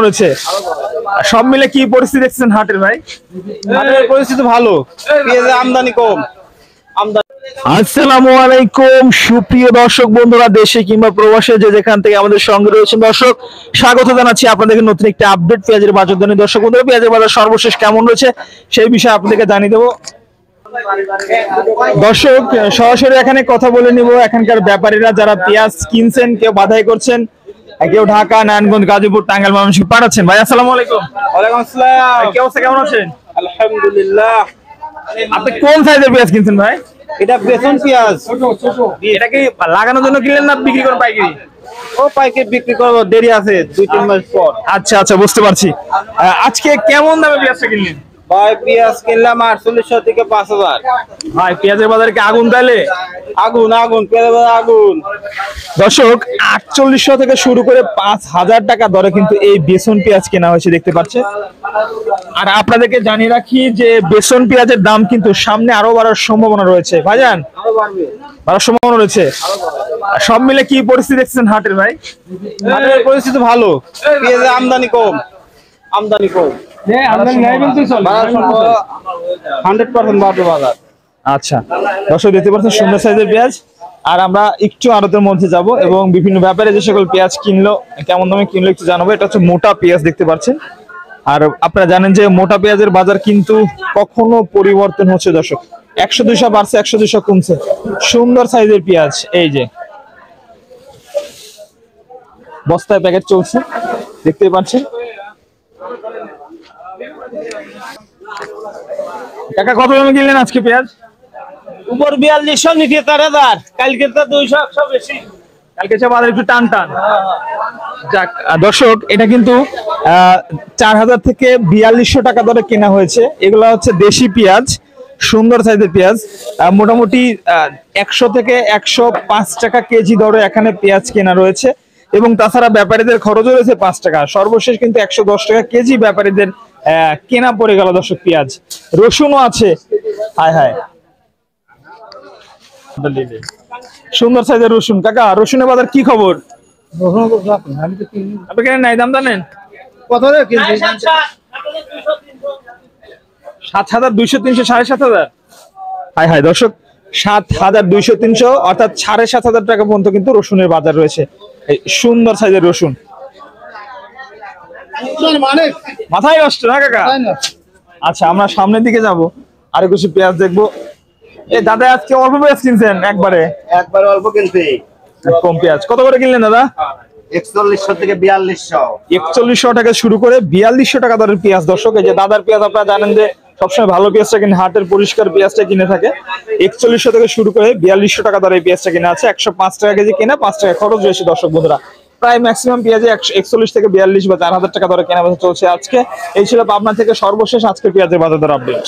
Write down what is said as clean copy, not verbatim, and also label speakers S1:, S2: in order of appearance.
S1: রয়েছে। সব মিলে কি পরিস্থিতি দেখছেন হাটের ভাই?
S2: হাটের পরিস্থিতি ভালো, পেঁয়াজের আমদানি কম।
S1: আসসালামু আলাইকুম সুপ্রিয় দর্শক বন্ধুরা, দেশে কিংবা প্রবাসে যে যেখান থেকে আমাদের সঙ্গে রয়েছেন দর্শক, স্বাগত জানাচ্ছি আপনাদেরকে নতুন একটা আপডেট পেঁয়াজের বাজার দরে। দর্শক বন্ধুরা, পেঁয়াজের বাজার সর্বশেষ কেমন রয়েছে সেই বিষয়ে আপনাদেরকে জানিয়ে দেবো। দর্শক সরাসরি এখানে কথা বলে নিব এখানকার ব্যাপারীরা যারা পেঁয়াজ কিনছেন, কেউ বাধাই করছেন, কেউ ঢাকা, নারায়ণগঞ্জ, গাজীপুর, টাঙ্গাইল, ময়মনসিংহ পাঠাচ্ছেন। ভাই আসসালামু আলাইকুম।
S2: ওয়ালাইকুম আসসালাম।
S1: কি অবস্থা, কেমন আছেন?
S2: আলহামদুলিল্লাহ।
S1: আপনি কোন সাইজের পেঁয়াজ কিনছেন ভাই?
S2: এটা বেসন পেঁয়াজ।
S1: এটা কি লাগানোর জন্য কিনলেন না বিক্রি করেন পাইকারি?
S2: ও পাইকারি বিক্রি করবো, দেরি আছে 2-3 মাস পর।
S1: আচ্ছা আচ্ছা, বুঝতে পারছি। আজকে কেমন দামে পেঁয়াজটা কিনলেন
S2: ভাই পেঁয়াজ কিনলাম 4800 থেকে 5000।
S1: ভাই পেঁয়াজের বাজারে কি আগুন তাইলে?
S2: আগুন আগুন, পেঁয়াজের বাজার আগুন।
S1: দর্শক 4800 থেকে শুরু করে 5000 টাকা দরে কিন্তু এই বেসন পেঁয়াজ কেনা হয়েছে, দেখতে পাচ্ছেন। আর আপনাদেরকে জানিয়ে রাখি যে বেসন পেঁয়াজের দাম কিন্তু সামনে আরো বাড়ার সম্ভাবনা রয়েছে ভাইজান,
S2: আরো বাড়বে,
S1: বাড়ার সম্ভাবনা রয়েছে। সব মিলে কি পরিস্থিতি দেখছেন হাটের ভাই?
S2: হাটের পরিস্থিতি ভালো, পেঁয়াজের আমদানি কম। আমদানি কম, আমদানি নাই বলতে চলে। 100% বাড়বে বাজার।
S1: আচ্ছা দর্শক দেখতে পাচ্ছেন সুন্দর সাইজের পেঁয়াজ। আর আমরা একটু আড়তের মধ্যে যাব এবং বিভিন্ন ব্যাপারে যে সকল পেঁয়াজ কিনলো, কেমন দামে কিনলো একটু জানাবো। এটা হচ্ছে মোটা পেঁয়াজ, দেখতে পাচ্ছেন। আর আপনারা জানেন যে মোটা পেঁয়াজের বাজার কিন্তু কখনো পরিবর্তন হচ্ছে দর্শক, 100-200 বাড়ছে, 100-200 কমছে। সুন্দর সাইজের পেঁয়াজ, এই যে বস্তায় প্যাকেট চলছে, দেখতে পাচ্ছেন। কাকা কত দামে কিনলেন আজকে পেঁয়াজ?
S2: উপর 4200, নিচে 4000। কালকে তো 200 বেশি।
S1: কালকে বাজার একটু টান টান। যাক দর্শক, এটা কিন্তু 4000 থেকে 4200 টাকা দরে কেনা হয়েছে। এগুলা হচ্ছে দেশি পেঁয়াজ, সুন্দর সাইজের পেঁয়াজ। মোটামুটি 100 থেকে 105 টাকা কেজি দরে এখানে পেঁয়াজ কেনা রয়েছে। এবং তাছাড়া ব্যাপারীদের খরচও রয়েছে 5 টাকা। সর্বশেষ কিন্তু 110 টাকা কেজি ব্যাপারীদের কেনা পড়ে গেল দর্শক পেঁয়াজ। রসুনও আছে, হায় হায় সুন্দর সাইজের রসুন। কাকা রসুনের বাজার কি খবর? আপনি কেন নাই, দাম জানেন?
S2: কত রে কিনছি?
S1: 7200, 300, 7500। হাই হাই দর্শক, 7200, 300 অর্থাৎ 7500 টাকা পর্যন্ত কিন্তু রসুনের বাজার রয়েছে। এই সুন্দর সাইজের রসুন, মাথায় কষ্ট না কাকা? আচ্ছা আমরা সামনের দিকে যাব, আরে কিছু পেঁয়াজ দেখবো। এই দাদা আজকে অল্প পেঁয়াজ কিনছেন? একবারে
S2: অল্প কিনছি।
S1: কম পেঁয়াজ কত করে কিনলেন দাদা?
S2: 4100 থেকে 4200।
S1: 4100 টাকা শুরু করে 4200 টাকা দরের পেঁয়াজ দর্শক। এই যে দাদার পেঁয়াজ, আপনারা জানেন যে সবসময় ভালো পেঁয়াজটা কিনে, হাটের পরিষ্কার পেঁয়াজটা কিনে থাকে। 4100 থেকে শুরু করে 4200 টাকা দরে এই পেঁয়াজটা কিনে আছে। 105 টাকা কেজি কিনে, 5 টাকা খরচ রয়েছে দর্শক বন্ধুরা। প্রায় ম্যাক্সিমাম পেঁয়াজে 41 থেকে 42 বা 4000 টাকা দরে কেনা বেচা চলছে আজকে। এই ছিল পাবনা থেকে সর্বশেষ আজকে পেঁয়াজের বাজার দর আপডেট।